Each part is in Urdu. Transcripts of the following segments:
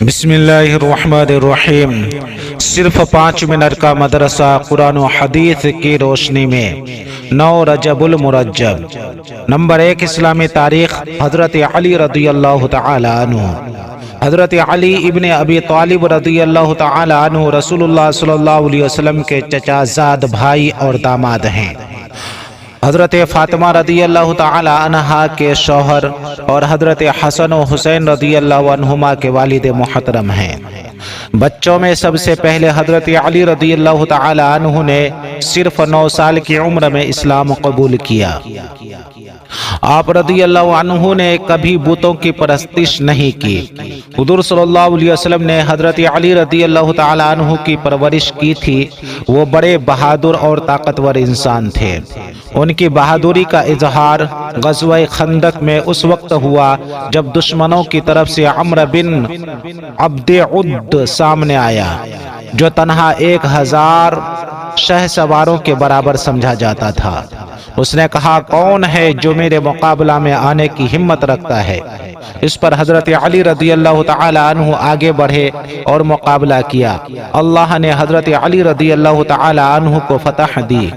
بسم اللہ الرحمن الرحیم۔ صرف 5 منٹ کا مدرسہ قرآن و حدیث کی روشنی میں 9 رجب المرجب۔ نمبر 1، اسلامی تاریخ۔ حضرت علی رضی اللہ تعالی عنہ۔ حضرت علی ابن ابی طالب رضی اللہ تعالی عنہ رسول اللہ صلی اللہ علیہ وسلم کے چچا زاد بھائی اور داماد ہیں۔ حضرت فاطمہ رضی اللہ تعالی عنہا کے شوہر اور حضرت حسن و حسین رضی اللہ عنہما کے والد محترم ہیں۔ بچوں میں سب سے پہلے حضرت علی رضی اللہ تعالی عنہ نے صرف 9 سال کی عمر میں اسلام قبول کیا۔ آپ رضی اللہ عنہ نے کبھی بتوں کی پرستش نہیں کی۔ حضور صلی اللہ علیہ وسلم نے حضرت علی رضی اللہ تعالی عنہ کی پرورش کی تھی۔ وہ بڑے بہادر اور طاقتور انسان تھے۔ ان کی بہادری کا اظہار غزوہ خندق میں اس وقت ہوا جب دشمنوں کی طرف سے عمرو بن عبد عد سامنے آیا، جو تنہا 1000 شہ سواروں کے برابر سمجھا جاتا تھا۔ اس نے کہا، کون ہے جو میرے مقابلہ میں آنے کی ہمت رکھتا ہے؟ اس پر حضرت علی رضی اللہ تعالی عنہ آگے بڑھے اور مقابلہ کیا۔ اللہ نے حضرت علی رضی اللہ تعالی عنہ کو فتح دی۔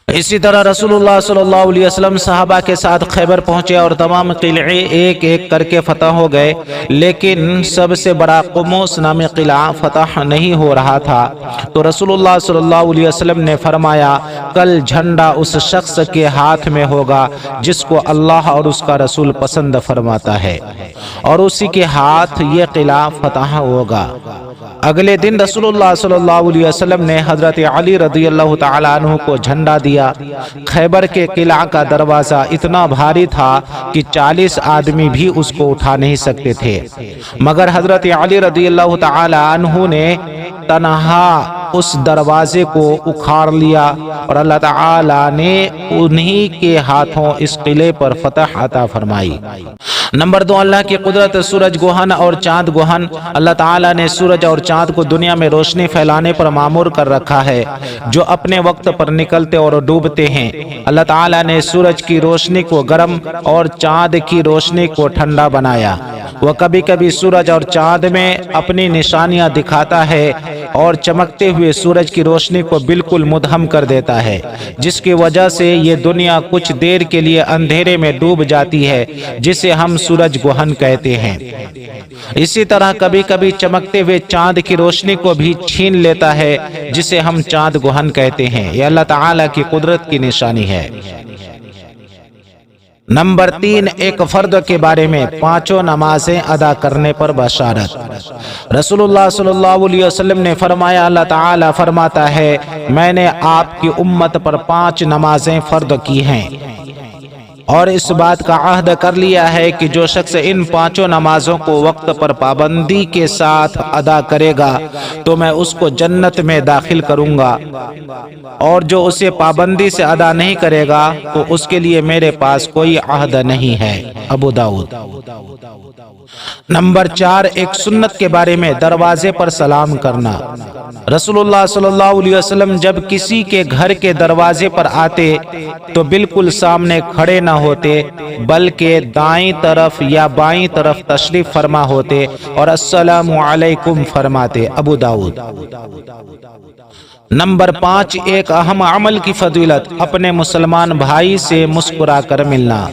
اسی طرح رسول اللہ صلی اللہ علیہ وسلم صحابہ کے ساتھ خیبر پہنچے اور تمام قلعے ایک ایک کر کے فتح ہو گئے، لیکن سب سے بڑا قموس نامی قلعہ فتح نہیں ہو رہا تھا۔ تو رسول اللہ صلی اللہ علیہ وسلم نے فرمایا، کل جھنڈا اس شخص کے ہاتھ میں ہوگا جس کو اللہ اور اس کا رسول پسند فرماتا ہے، اور اسی کے ہاتھ یہ قلعہ فتح ہوگا۔ اگلے دن رسول اللہ صلی اللہ علیہ وسلم نے حضرت علی رضی اللہ تعالی عنہ کو جھنڈا دیا۔ خیبر کے قلعہ کا دروازہ اتنا بھاری تھا کہ 40 آدمی بھی اس کو اٹھا نہیں سکتے تھے، مگر حضرت علی رضی اللہ تعالی عنہ نے تنہا اس دروازے کو اکھاڑ لیا، اور اللہ تعالی نے انہی کے ہاتھوں اس قلعے پر فتح عطا فرمائی۔ نمبر 2، اللہ کی قدرت۔ سورج گوہن اور چاند گوہن۔ اللہ تعالیٰ نے سورج اور چاند کو دنیا میں روشنی پھیلانے پر مامور کر رکھا ہے، جو اپنے وقت پر نکلتے اور ڈوبتے ہیں۔ اللہ تعالیٰ نے سورج کی روشنی کو گرم اور چاند کی روشنی کو ٹھنڈا بنایا۔ وہ کبھی کبھی سورج اور چاند میں اپنی نشانیاں دکھاتا ہے اور چمکتے ہوئے سورج کی روشنی کو بالکل مدھم کر دیتا ہے، جس کی وجہ سے یہ دنیا کچھ دیر کے لیے اندھیرے میں ڈوب جاتی ہے، جسے ہم سورج گوہن کہتے ہیں۔ اسی طرح کبھی کبھی چمکتے ہوئے چاند کی روشنی کو بھی چھین لیتا ہے، جسے ہم چاند گوہن کہتے ہیں۔ یہ اللہ تعالیٰ کی قدرت کی نشانی ہے۔ نمبر 3، ایک فرد کے بارے میں 5 نمازیں ادا کرنے پر بشارت۔ رسول اللہ صلی اللہ علیہ وسلم نے فرمایا، اللہ تعالیٰ فرماتا ہے، میں نے آپ کی امت پر 5 نمازیں فرض کی ہیں، اور اس بات کا عہد کر لیا ہے کہ جو شخص ان 5 نمازوں کو وقت پر پابندی کے ساتھ ادا کرے گا تو میں اس کو جنت میں داخل کروں گا، اور جو اسے پابندی سے ادا نہیں کرے گا تو اس کے لیے میرے پاس کوئی عہد نہیں ہے۔ ابو داؤد۔ نمبر 4، ایک سنت کے بارے میں دروازے پر سلام کرنا۔ رسول اللہ صلی اللہ علیہ وسلم جب کسی کے گھر کے دروازے پر آتے تو بالکل سامنے کھڑے نہ ہوتے، بلکہ دائیں طرف یا بائیں طرف تشریف فرما ہوتے اور السلام علیکم فرماتے۔ ابو داؤد۔ نمبر 5، ایک اہم عمل کی فضیلت، اپنے مسلمان بھائی سے مسکرا کر ملنا۔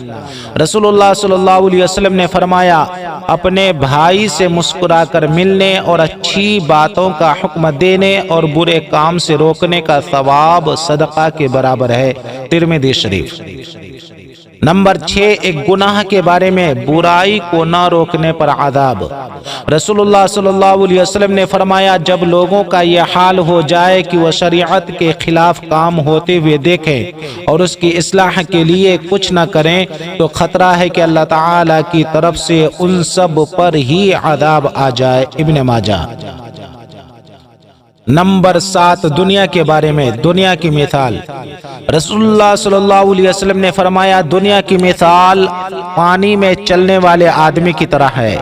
رسول اللہ صلی اللہ علیہ وسلم نے فرمایا، اپنے بھائی سے مسکرا کر ملنے اور اچھی باتوں کا حکم دینے اور برے کام سے روکنے کا ثواب صدقہ کے برابر ہے۔ ترمذی شریف۔ نمبر 6، ایک گناہ کے بارے میں برائی کو نہ روکنے پر عذاب۔ رسول اللہ صلی اللہ علیہ وسلم نے فرمایا، جب لوگوں کا یہ حال ہو جائے کہ وہ شریعت کے خلاف کام ہوتے ہوئے دیکھیں اور اس کی اصلاح کے لیے کچھ نہ کریں تو خطرہ ہے کہ اللہ تعالیٰ کی طرف سے ان سب پر ہی عذاب آ جائے۔ ابن ماجہ۔ نمبر 7، دنیا کے بارے میں دنیا کی مثال۔ رسول اللہ صلی اللہ علیہ وسلم نے فرمایا، دنیا کی مثال پانی میں چلنے والے آدمی کی طرح ہے۔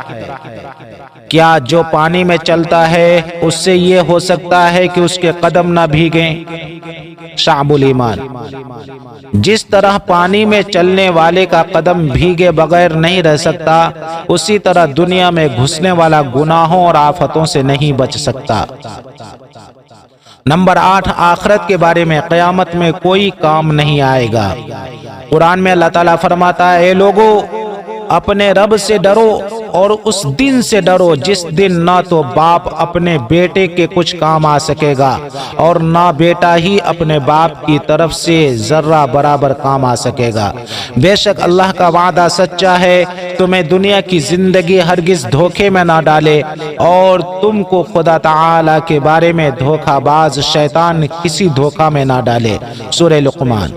کیا جو پانی میں چلتا ہے اس سے یہ ہو سکتا ہے کہ اس کے قدم نہ بھیگیں؟ شعب الایمان۔ جس طرح پانی میں چلنے والے کا قدم بھیگے بغیر نہیں رہ سکتا، اسی طرح دنیا میں گھسنے والا گناہوں اور آفتوں سے نہیں بچ سکتا۔ نمبر 8، آخرت کے بارے میں قیامت میں کوئی کام نہیں آئے گا۔ قرآن میں اللہ تعالیٰ فرماتا ہے، اے لوگو اپنے رب سے ڈرو اور اس دن سے ڈرو جس دن نہ تو باپ اپنے بیٹے کے کچھ کام آ سکے گا اور نہ بیٹا ہی اپنے باپ کی طرف سے ذرہ برابر کام آ سکے گا۔ بے شک اللہ کا وعدہ سچا ہے، تمہیں دنیا کی زندگی ہرگز دھوکے میں نہ ڈالے اور تم کو خدا تعالی کے بارے میں دھوکہ باز شیطان کسی دھوکہ میں نہ ڈالے۔ سورہ لقمان۔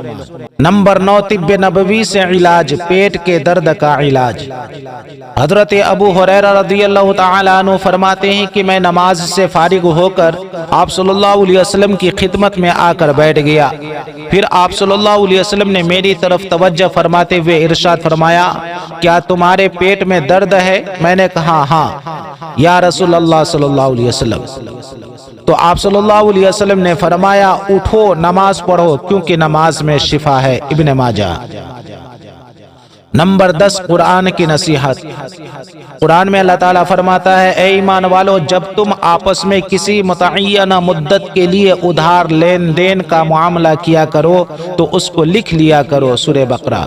نمبر 9، طب نبوی سے علاج، پیٹ کے درد کا علاج۔ حضرت ابو ہریرہ رضی اللہ تعالیٰ عنہ فرماتے ہیں کہ میں نماز سے فارغ ہو کر آپ صلی اللہ علیہ وسلم کی خدمت میں آ کر بیٹھ گیا۔ پھر آپ صلی اللہ علیہ وسلم نے میری طرف توجہ فرماتے ہوئے ارشاد فرمایا، کیا تمہارے پیٹ میں درد ہے؟ میں نے کہا ہاں یا رسول اللہ صلی اللہ علیہ وسلم۔ تو آپ صلی اللہ علیہ وسلم نے فرمایا، اٹھو نماز پڑھو کیونکہ نماز میں شفا ہے۔ ابن ماجہ۔ نمبر 10، قرآن کی نصیحت۔ قرآن میں اللہ تعالیٰ فرماتا ہے، اے ایمان والو، جب تم آپس میں کسی متعینہ مدت کے لیے ادھار لین دین کا معاملہ کیا کرو تو اس کو لکھ لیا کرو۔ سورہ بقرہ۔